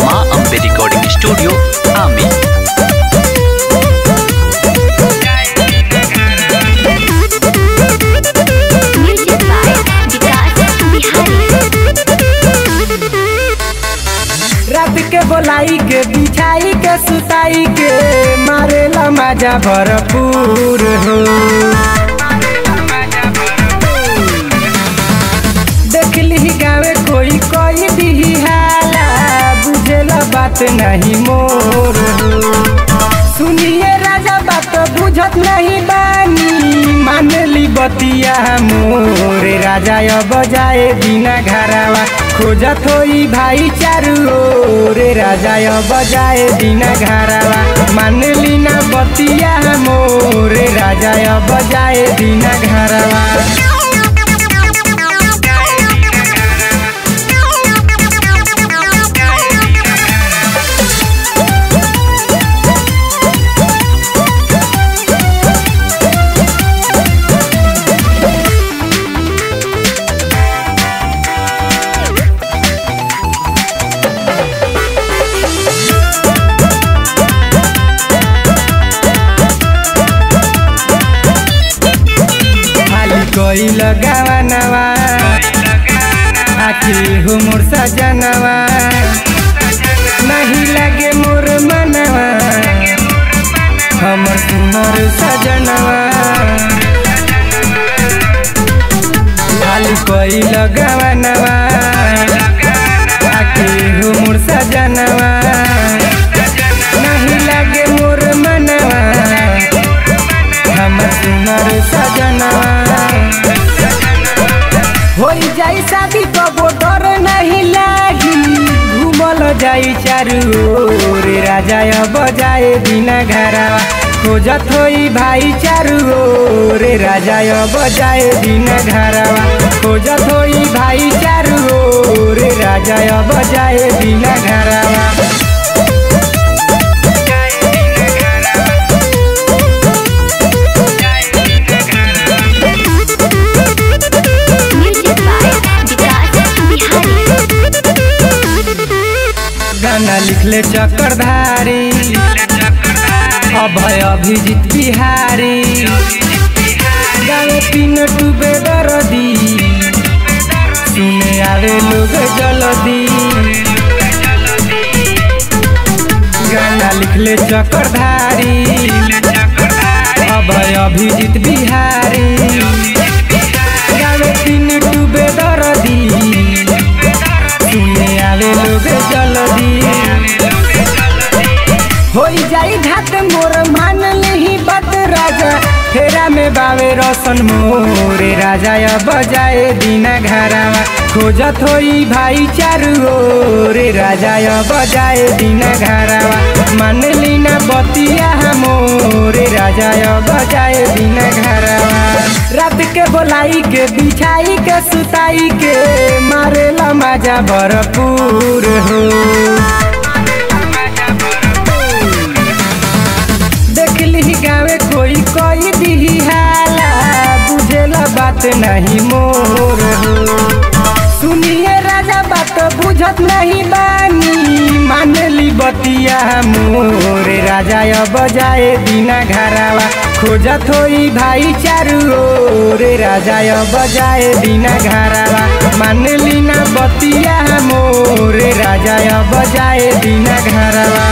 माँ Ambe recording studio आमी। रात के बोलाई के बिछाई के सुताई के मारेला मजा भरपूर हो। देखली गावे कोई कोई दी हाला बुझेला बात नहीं मोर हो। सुनिए राजा बात बुझत नहीं बानी मानली बतिया मोरे राजा अब जाए बिना घरावा खोजत होई भाई चारू रे राजा अब जाए बिना घरावा मानली ना बतिया मोरे राजा अब जाए बिना घरावा। कोई लगावा नवा आखी हो मोर सजनवा नहीं लगे मोर मनवा हमर सुनर सजनवा। खाली कोई लगावा नवा आखी हो मोर सजनवा नहीं लगे मोर मनवा हमर सुनर सजनवा। होई जाई शादी कबो डर नहीं लागी घूमल जाई चारू रे राजा अब जाए बिना घरावा खोजत होई भाई चारू रे राजा अब जाए बिना घरावा खोजत होई भाई चारू रे राजा अब जाए बिना घरावा। गाना लिखले चक्रधारी अभय अभिजीत बिहारी गावे तीन टूबे दरदी सुने आवे लोग जल्दी। गाना लिखले चक्रधारी अभय अभिजीत बिहारी गावे तीन टूबे दरदी सुने आवे लोग जल्दी। होई जाई घाट मोर मान नहीं बात राजा फेरा में बावे रोशन मोरे राजा अब जाए बिना घरावा खोजत होई भाई चारू रे राजा अब जाए बिना घरावा मानली ना बतिया मोरे राजा अब जाए बिना घरावा। रात के बोलाई के बिछाई के सुताई के मारेला मजा भरपूर हो। देखली गावे कोई कोई दी हाला बुझेला बात नहीं मोर हो। सुनिए राजा बात बुझत नहीं बानी मानली बतिया मोरे राजा अब जाए बिना घरावा खोजत होई भाई चारू रे राजा अब जाए बिना घरावा मानली ना बतिया मोरे राजा अब जाए बिना घरावा।